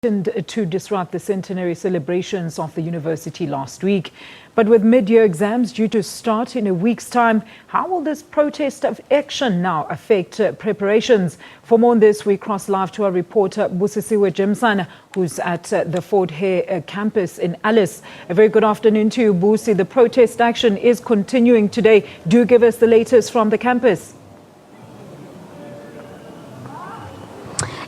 To disrupt the centenary celebrations of the university last week. But with mid-year exams due to start in a week's time, how will this protest of action now affect preparations? For more on this, we cross live to our reporter Busisiwe Jemsana, who's at the Fort Hare campus in Alice. A very good afternoon to you, Busi. The protest action is continuing today. Do give us the latest from the campus.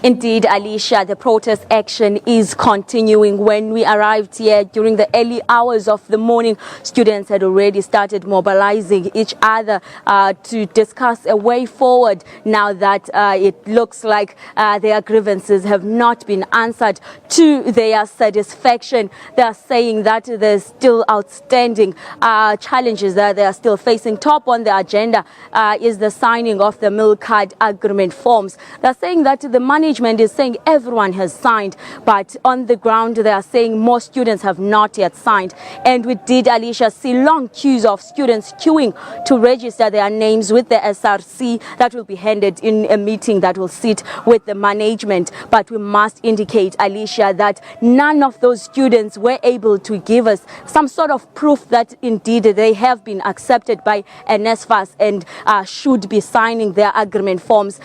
Indeed, Alicia, the protest action is continuing. When we arrived here during the early hours of the morning, students had already started mobilizing each other to discuss a way forward now that it looks like their grievances have not been answered to their satisfaction. They are saying that there's still outstanding challenges that they are still facing. Top on the agenda is the signing of the mill card agreement forms. They're saying that the management is saying everyone has signed, but on the ground they are saying more students have not yet signed. And we did, Alicia, see long queues of students queuing to register their names with the SRC. That will be handed in a meeting that will sit with the management. But we must indicate, Alicia, that none of those students were able to give us some sort of proof that indeed they have been accepted by NSFAS and should be signing their agreement forms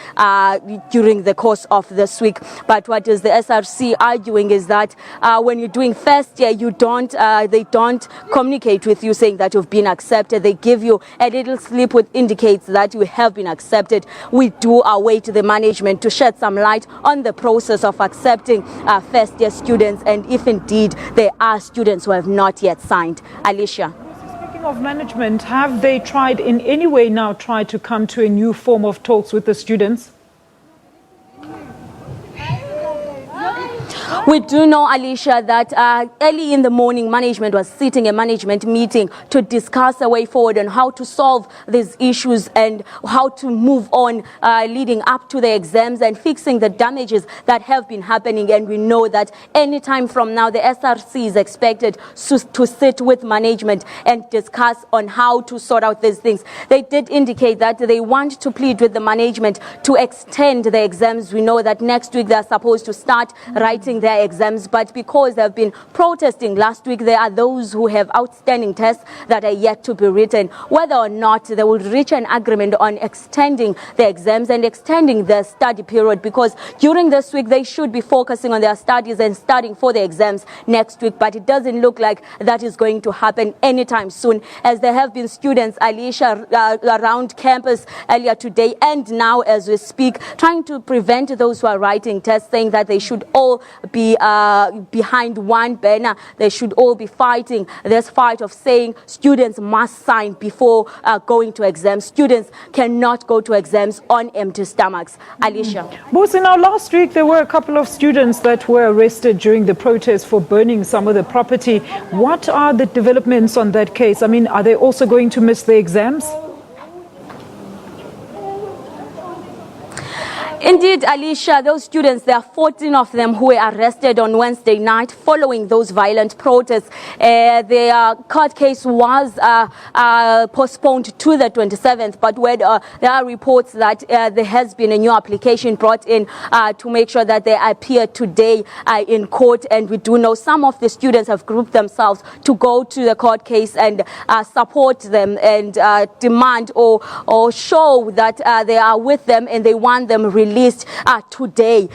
during the course of this week. But what is the SRC arguing is that when you're doing first year, they don't communicate with you saying that you've been accepted. They give you a little slip which indicates that you have been accepted. We do await the management to shed some light on the process of accepting first year students, and if indeed there are students who have not yet signed. Alicia. Speaking of management, have they tried in any way now to come to a new form of talks with the students? We do know, Alicia, that early in the morning, management was sitting a management meeting to discuss a way forward on how to solve these issues and how to move on leading up to the exams and fixing the damages that have been happening. And we know that any time from now, the SRC is expected to sit with management and discuss on how to sort out these things. They did indicate that they want to plead with the management to extend the exams. We know that next week they're supposed to start writing their exams, but because they have been protesting last week, there are those who have outstanding tests that are yet to be written. Whether or not they will reach an agreement on extending the exams and extending the study period, because during this week they should be focusing on their studies and studying for the exams next week, but it doesn't look like that is going to happen anytime soon, as there have been students, Alicia, around campus earlier today and now as we speak, trying to prevent those who are writing tests, saying that they should all be behind one banner. They should all be fighting this fight of saying students must sign before going to exams. Students cannot go to exams on empty stomachs. Alicia. Busi, now last week there were a couple of students that were arrested during the protest for burning some of the property. What are the developments on that case? I mean, are they also going to miss the exams? Indeed, Alicia, those students, there are 14 of them who were arrested on Wednesday night following those violent protests. Their court case was postponed to the 27th, but where there are reports that there has been a new application brought in to make sure that they appear today in court. And we do know some of the students have grouped themselves to go to the court case and support them and demand or show that they are with them and they want them released today.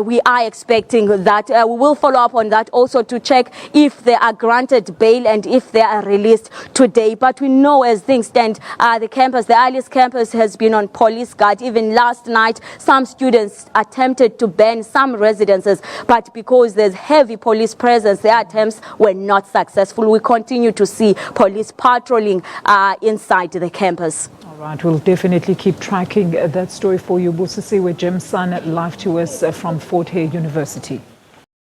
We are expecting that. We will follow up on that also to check if they are granted bail and if they are released today. But we know as things stand, the Alice campus has been on police guard. Even last night, some students attempted to burn some residences, but because there's heavy police presence, their attempts were not successful. We continue to see police patrolling inside the campus. All right, we'll definitely keep tracking that story for you. Busisiwe Jemsana, live to us from Fort Hare University.